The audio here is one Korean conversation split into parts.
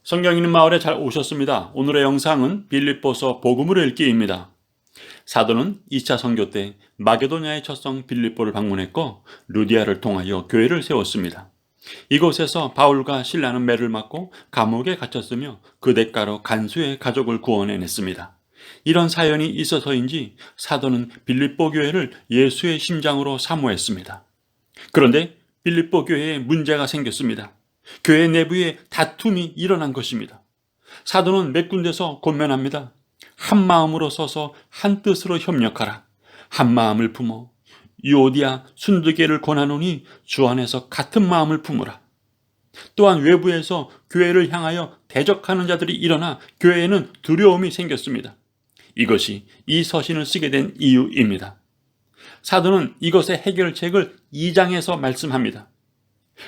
성경 있는 마을에 잘 오셨습니다. 오늘의 영상은 빌립보서 복음으로 읽기입니다. 사도는 2차 선교 때 마게도냐의 첫성 빌립보를 방문했고 루디아를 통하여 교회를 세웠습니다. 이곳에서 바울과 실라는 매를 맞고 감옥에 갇혔으며 그 대가로 간수의 가족을 구원해냈습니다. 이런 사연이 있어서인지 사도는 빌립보 교회를 예수의 심장으로 사모했습니다. 그런데 빌립보 교회에 문제가 생겼습니다. 교회 내부에 다툼이 일어난 것입니다. 사도는 몇 군데서 권면합니다. 한 마음으로 서서 한 뜻으로 협력하라. 한 마음을 품어 유오디아 순두개를 권하노니 주 안에서 같은 마음을 품으라. 또한 외부에서 교회를 향하여 대적하는 자들이 일어나 교회에는 두려움이 생겼습니다. 이것이 이 서신을 쓰게 된 이유입니다. 사도는 이것의 해결책을 2장에서 말씀합니다.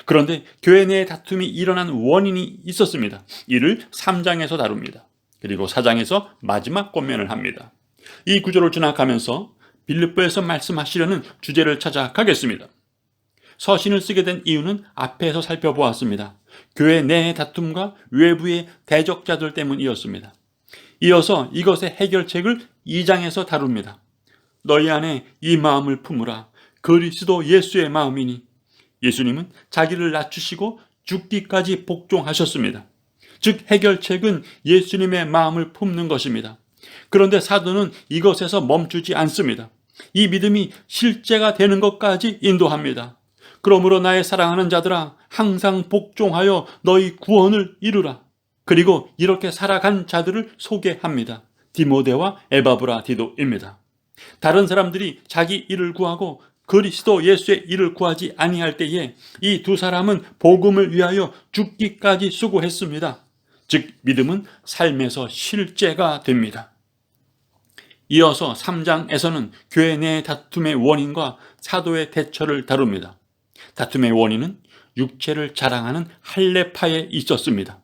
그런데 교회 내에 다툼이 일어난 원인이 있었습니다. 이를 3장에서 다룹니다. 그리고 4장에서 마지막 권면을 합니다. 이 구조를 지나가면서 빌립보에서 말씀하시려는 주제를 찾아가겠습니다. 서신을 쓰게 된 이유는 앞에서 살펴보았습니다. 교회 내의 다툼과 외부의 대적자들 때문이었습니다. 이어서 이것의 해결책을 2장에서 다룹니다. 너희 안에 이 마음을 품으라. 그리스도 예수의 마음이니. 예수님은 자기를 낮추시고 죽기까지 복종하셨습니다. 즉 해결책은 예수님의 마음을 품는 것입니다. 그런데 사도는 이것에서 멈추지 않습니다. 이 믿음이 실제가 되는 것까지 인도합니다. 그러므로 나의 사랑하는 자들아, 항상 복종하여 너희 구원을 이루라. 그리고 이렇게 살아간 자들을 소개합니다. 디모데와 에바브라디도입니다. 다른 사람들이 자기 일을 구하고 그리스도 예수의 일을 구하지 아니할 때에 이 두 사람은 복음을 위하여 죽기까지 수고했습니다. 즉 믿음은 삶에서 실제가 됩니다. 이어서 3장에서는 교회 내 다툼의 원인과 사도의 대처를 다룹니다. 다툼의 원인은 육체를 자랑하는 할례파에 있었습니다.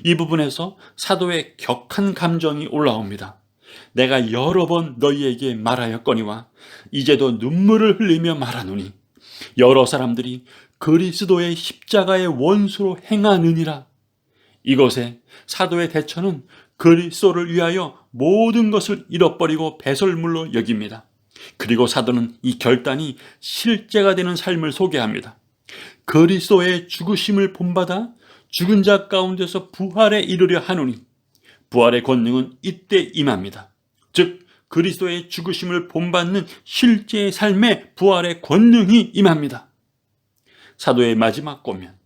이 부분에서 사도의 격한 감정이 올라옵니다. 내가 여러 번 너희에게 말하였거니와 이제도 눈물을 흘리며 말하노니 여러 사람들이 그리스도의 십자가의 원수로 행하느니라. 이것에 사도의 대처는 그리스도를 위하여 모든 것을 잃어버리고 배설물로 여깁니다. 그리고 사도는 이 결단이 실제가 되는 삶을 소개합니다. 그리스도의 죽으심을 본받아 죽은 자 가운데서 부활에 이르려 하노니 부활의 권능은 이때 임합니다. 즉 그리스도의 죽으심을 본받는 실제의 삶에 부활의 권능이 임합니다. 사도의 마지막 권면,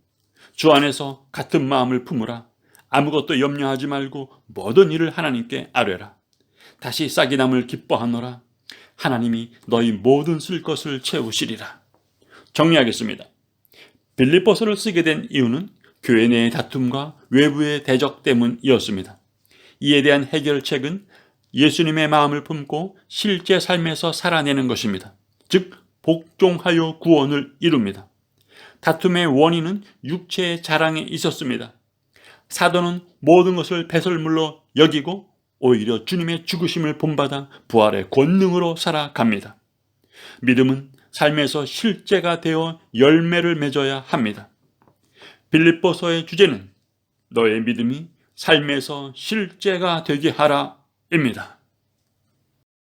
주 안에서 같은 마음을 품으라. 아무것도 염려하지 말고 모든 일을 하나님께 아뢰라. 다시 싹이 남을 기뻐하노라. 하나님이 너희 모든 쓸 것을 채우시리라. 정리하겠습니다. 빌립보서를 쓰게 된 이유는 교회 내의 다툼과 외부의 대적 때문이었습니다. 이에 대한 해결책은 예수님의 마음을 품고 실제 삶에서 살아내는 것입니다. 즉 복종하여 구원을 이룹니다. 다툼의 원인은 육체의 자랑에 있었습니다. 사도는 모든 것을 배설물로 여기고 오히려 주님의 죽으심을 본받아 부활의 권능으로 살아갑니다. 믿음은 삶에서 실제가 되어 열매를 맺어야 합니다. 빌립보서의 주제는 너의 믿음이 삶에서 실제가 되게 하라입니다.